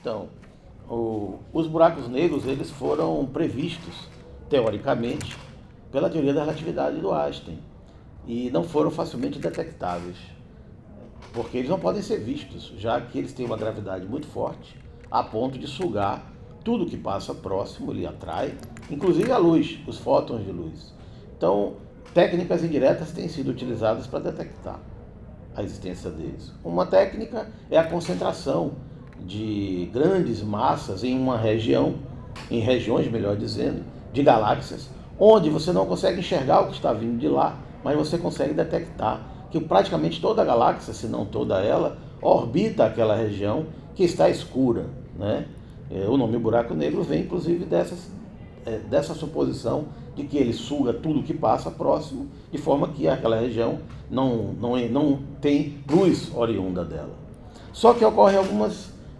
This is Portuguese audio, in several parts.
Então, os buracos negros eles foram previstos, teoricamente, pela teoria da relatividade do Einstein e não foram facilmente detectáveis, porque eles não podem ser vistos, já que eles têm uma gravidade muito forte, a ponto de sugar tudo que passa próximo, ele atrai, inclusive a luz, os fótons de luz. Então, técnicas indiretas têm sido utilizadas para detectar a existência deles. Uma técnica é a concentração de grandes massas em uma região, em regiões, melhor dizendo, de galáxias, onde você não consegue enxergar o que está vindo de lá, mas você consegue detectar que praticamente toda a galáxia, se não toda ela, orbita aquela região que está escura, né? O nome buraco negro vem, inclusive, dessa suposição de que ele suga tudo que passa próximo, de forma que aquela região não tem luz oriunda dela. Só que ocorrem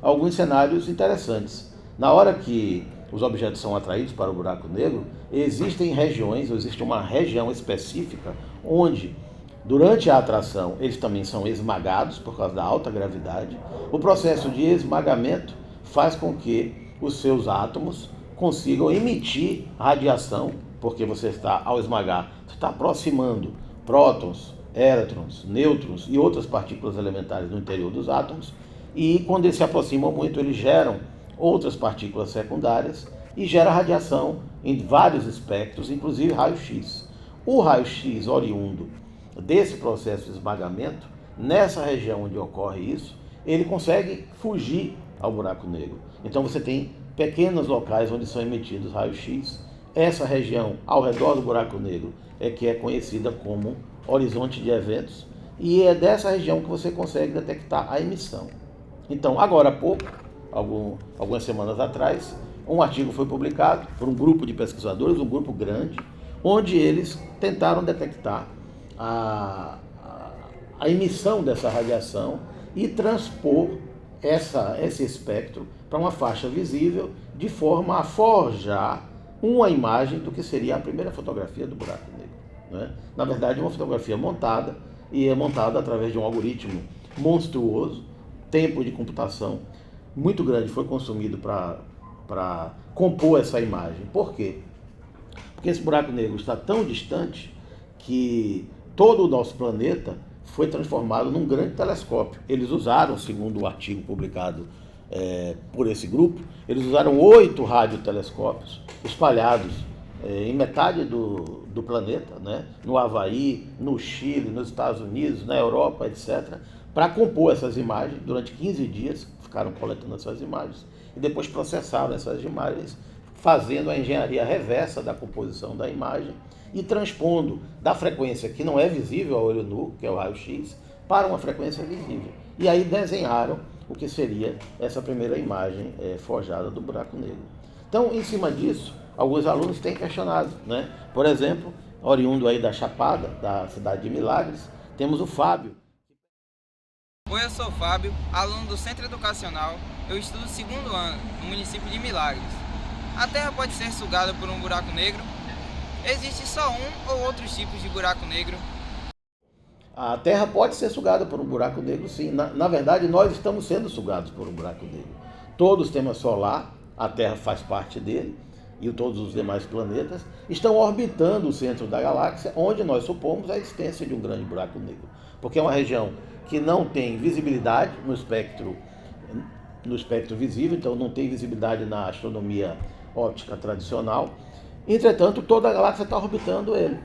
alguns cenários interessantes. Na hora que os objetos são atraídos para o buraco negro, existem regiões, ou existe uma região específica, onde, durante a atração, eles também são esmagados por causa da alta gravidade. O processo de esmagamento faz com que os seus átomos consigam emitir radiação, porque você está, ao esmagar, você está aproximando prótons, elétrons, nêutrons e outras partículas elementares no interior dos átomos, e quando eles se aproximam muito, eles geram outras partículas secundárias e gera radiação em vários espectros, inclusive raio-x. O raio-x oriundo desse processo de esmagamento, nessa região onde ocorre isso, ele consegue fugir ao buraco negro. Então você tem pequenos locais onde são emitidos raios-x. Essa região ao redor do buraco negro é que é conhecida como horizonte de eventos, e é dessa região que você consegue detectar a emissão. Então, agora há pouco, algumas semanas atrás, um artigo foi publicado por um grupo de pesquisadores, um grupo grande, onde eles tentaram detectar a emissão dessa radiação e transpor esse espectro para uma faixa visível, de forma a forjar uma imagem do que seria a primeira fotografia do buraco negro, né? Na verdade, uma fotografia montada, e é montada através de um algoritmo monstruoso. Tempo de computação muito grande foi consumido para compor essa imagem. Por quê? Porque esse buraco negro está tão distante que todo o nosso planeta foi transformado num grande telescópio. Eles usaram, segundo o artigo publicado por esse grupo, eles usaram 8 radiotelescópios espalhados em metade do planeta, né? No Havaí, no Chile, nos Estados Unidos, na Europa, etc., para compor essas imagens. Durante 15 dias ficaram coletando essas imagens e depois processaram essas imagens, fazendo a engenharia reversa da composição da imagem e transpondo da frequência que não é visível ao olho nu, que é o raio-x, para uma frequência visível. E aí desenharam o que seria essa primeira imagem forjada do buraco negro. Então, em cima disso, alguns alunos têm questionado, né? Por exemplo, oriundo aí da Chapada, da cidade de Milagres, temos o Fábio. Oi, eu sou o Fábio, aluno do Centro Educacional. Eu estudo o 2º ano, no município de Milagres. A Terra pode ser sugada por um buraco negro? Existe só um ou outros tipos de buraco negro? A Terra pode ser sugada por um buraco negro, sim. Na verdade, nós estamos sendo sugados por um buraco negro. Todo o sistema solar, a Terra faz parte dele, e todos os demais planetas estão orbitando o centro da galáxia, onde nós supomos a existência de um grande buraco negro. Porque é uma região que não tem visibilidade no espectro visível, então não tem visibilidade na astronomia óptica tradicional. Entretanto, toda a galáxia está orbitando ele.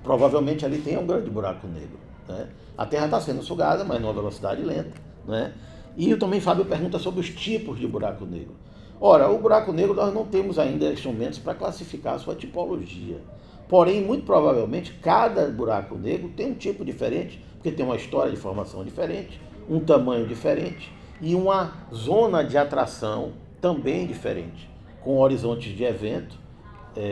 Provavelmente ali tem um grande buraco negro, né? A Terra está sendo sugada, mas numa velocidade lenta, né? E também Fábio pergunta sobre os tipos de buraco negro. Ora, o buraco negro nós não temos ainda instrumentos para classificar a sua tipologia. Porém, muito provavelmente, cada buraco negro tem um tipo diferente, porque tem uma história de formação diferente, um tamanho diferente e uma zona de atração também diferente, com horizontes de evento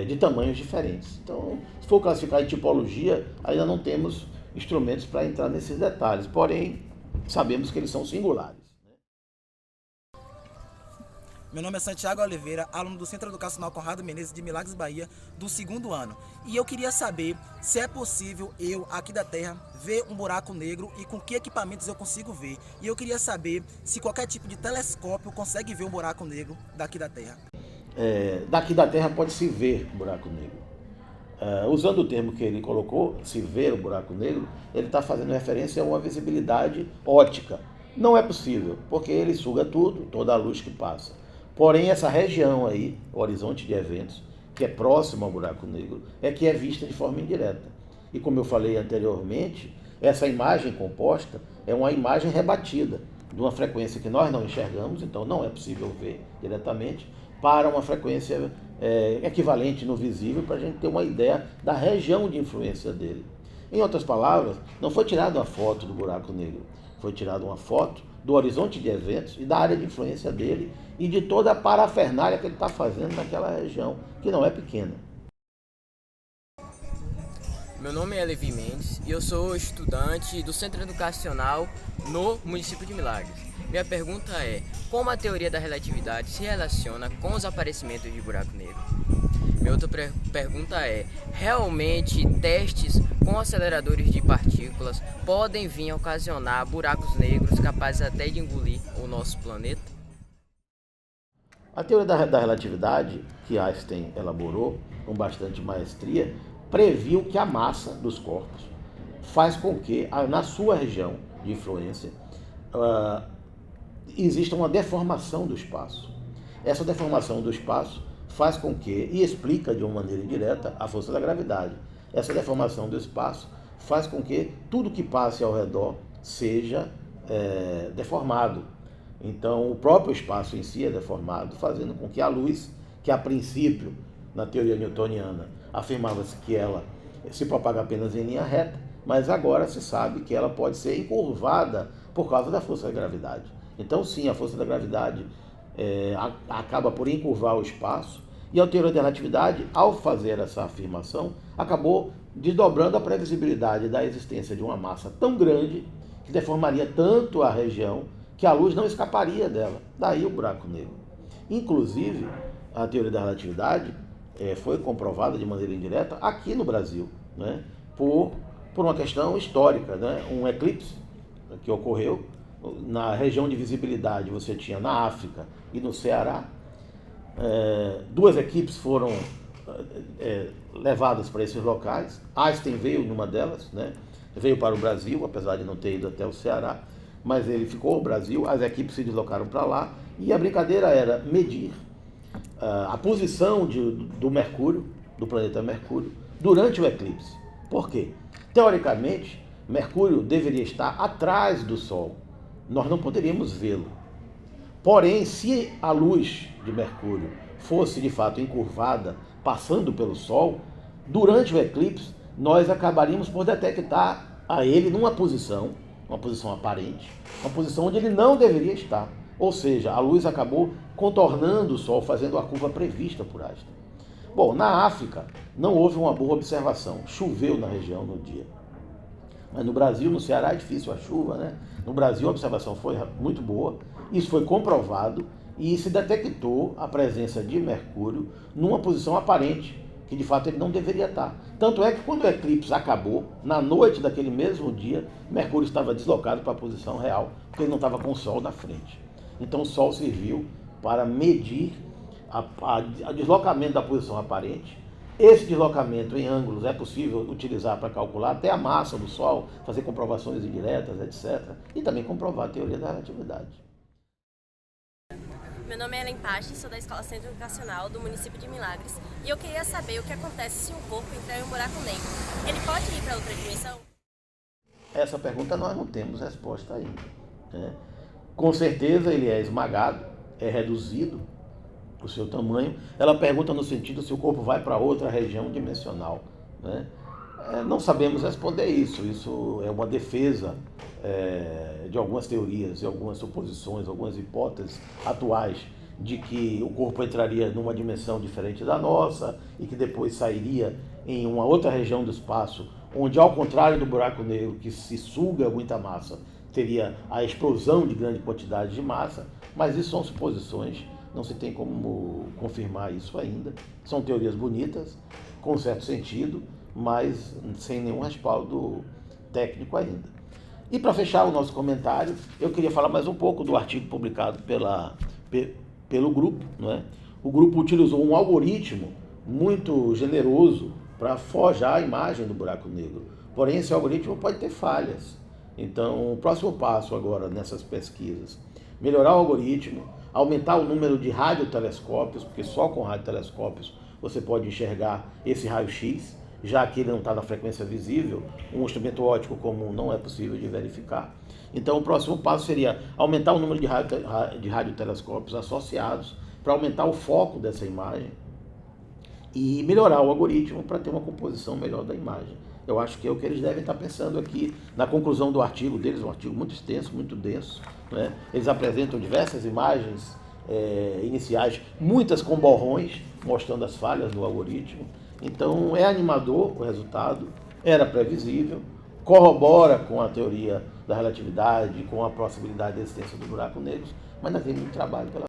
de tamanhos diferentes. Então, se for classificar em tipologia, ainda não temos instrumentos para entrar nesses detalhes, porém, sabemos que eles são singulares. Meu nome é Santiago Oliveira, aluno do Centro Educacional Conrado Menezes de Milagres, Bahia, do 2º ano. E eu queria saber se é possível eu, aqui da Terra, ver um buraco negro e com que equipamentos eu consigo ver. E eu queria saber se qualquer tipo de telescópio consegue ver um buraco negro daqui da Terra. Daqui da Terra pode-se ver buraco negro. Usando o termo que ele colocou, se ver o buraco negro, ele está fazendo referência a uma visibilidade ótica. Não é possível, porque ele suga tudo, toda a luz que passa. Porém, essa região aí, o horizonte de eventos, que é próximo ao buraco negro, é que é vista de forma indireta. E como eu falei anteriormente, essa imagem composta é uma imagem rebatida de uma frequência que nós não enxergamos, então não é possível ver diretamente, para uma frequência equivalente no visível, para a gente ter uma ideia da região de influência dele. Em outras palavras, não foi tirada uma foto do buraco negro, foi tirada uma foto do horizonte de eventos e da área de influência dele e de toda a parafernália que ele está fazendo naquela região, que não é pequena. Meu nome é Levi Mendes e eu sou estudante do Centro Educacional no município de Milagres. Minha pergunta é: como a teoria da relatividade se relaciona com os aparecimentos de buraco negro? Minha outra pergunta é: realmente testes com aceleradores de partículas podem vir a ocasionar buracos negros capazes até de engolir o nosso planeta? A teoria da relatividade, que Einstein elaborou com bastante maestria, previu que a massa dos corpos faz com que, na sua região de influência, exista uma deformação do espaço. Essa deformação do espaço faz com que, e explica de uma maneira indireta, a força da gravidade. Essa deformação do espaço faz com que tudo que passe ao redor seja deformado. Então, o próprio espaço em si é deformado, fazendo com que a luz, que a princípio, na teoria newtoniana, afirmava-se que ela se propaga apenas em linha reta, mas agora se sabe que ela pode ser encurvada por causa da força da gravidade. Então, sim, a força da gravidade acaba por encurvar o espaço, e a teoria da relatividade, ao fazer essa afirmação, acabou desdobrando a previsibilidade da existência de uma massa tão grande que deformaria tanto a região que a luz não escaparia dela. Daí o buraco negro. Inclusive, a teoria da relatividade foi comprovada de maneira indireta aqui no Brasil, né, por uma questão histórica, né, um eclipse que ocorreu na região de visibilidade. Você tinha na África e no Ceará. Duas equipes foram levadas para esses locais. Einstein veio numa delas, né, veio para o Brasil, apesar de não ter ido até o Ceará, mas ele ficou no Brasil, as equipes se deslocaram para lá, e a brincadeira era medir a posição do Mercúrio, do planeta Mercúrio, durante o eclipse. Por quê? Teoricamente, Mercúrio deveria estar atrás do Sol. Nós não poderíamos vê-lo. Porém, se a luz de Mercúrio fosse de fato encurvada, passando pelo Sol, durante o eclipse, nós acabaríamos por detectar a ele numa posição, uma posição aparente, uma posição onde ele não deveria estar. Ou seja, a luz acabou contornando o Sol, fazendo a curva prevista por Einstein. Bom, na África não houve uma boa observação, choveu na região no dia. Mas no Brasil, no Ceará, é difícil a chuva, né? No Brasil a observação foi muito boa, isso foi comprovado e se detectou a presença de Mercúrio numa posição aparente, que de fato ele não deveria estar. Tanto é que quando o eclipse acabou, na noite daquele mesmo dia, Mercúrio estava deslocado para a posição real, porque ele não estava com o Sol na frente. Então o Sol serviu para medir o deslocamento da posição aparente. Esse deslocamento em ângulos é possível utilizar para calcular até a massa do Sol, fazer comprovações indiretas, etc. E também comprovar a teoria da relatividade. Meu nome é Ellen Pache, sou da Escola Centro Educacional do município de Milagres e eu queria saber o que acontece se um corpo entrar em um buraco negro. Ele pode ir para outra dimensão? Essa pergunta nós não temos resposta ainda, né? Com certeza ele é esmagado, é reduzido o seu tamanho. Ela pergunta no sentido se o corpo vai para outra região dimensional, né? Não sabemos responder isso. Isso é uma defesa de algumas teorias, de algumas suposições, algumas hipóteses atuais de que o corpo entraria numa dimensão diferente da nossa e que depois sairia em uma outra região do espaço, onde, ao contrário do buraco negro, que se suga muita massa, teria a explosão de grande quantidade de massa. Mas isso são suposições não se tem como confirmar isso ainda. São teorias bonitas, com certo sentido, mas sem nenhum respaldo técnico ainda. E para fechar o nosso comentário, eu queria falar mais um pouco do artigo publicado pelo grupo, não é? O grupo utilizou um algoritmo muito generoso para forjar a imagem do buraco negro. Porém, esse algoritmo pode ter falhas. Então, o próximo passo agora nessas pesquisas, melhorar o algoritmo, aumentar o número de radiotelescópios, porque só com radiotelescópios você pode enxergar esse raio-x, já que ele não está na frequência visível, um instrumento óptico comum não é possível de verificar. Então, o próximo passo seria aumentar o número de radiotelescópios associados para aumentar o foco dessa imagem e melhorar o algoritmo para ter uma composição melhor da imagem. Eu acho que é o que eles devem estar pensando aqui na conclusão do artigo deles, um artigo muito extenso, muito denso, né? Eles apresentam diversas imagens iniciais, muitas com borrões, mostrando as falhas do algoritmo. Então é animador o resultado, era previsível, corrobora com a teoria da relatividade, com a possibilidade da existência do buraco negro, mas ainda tem muito trabalho pela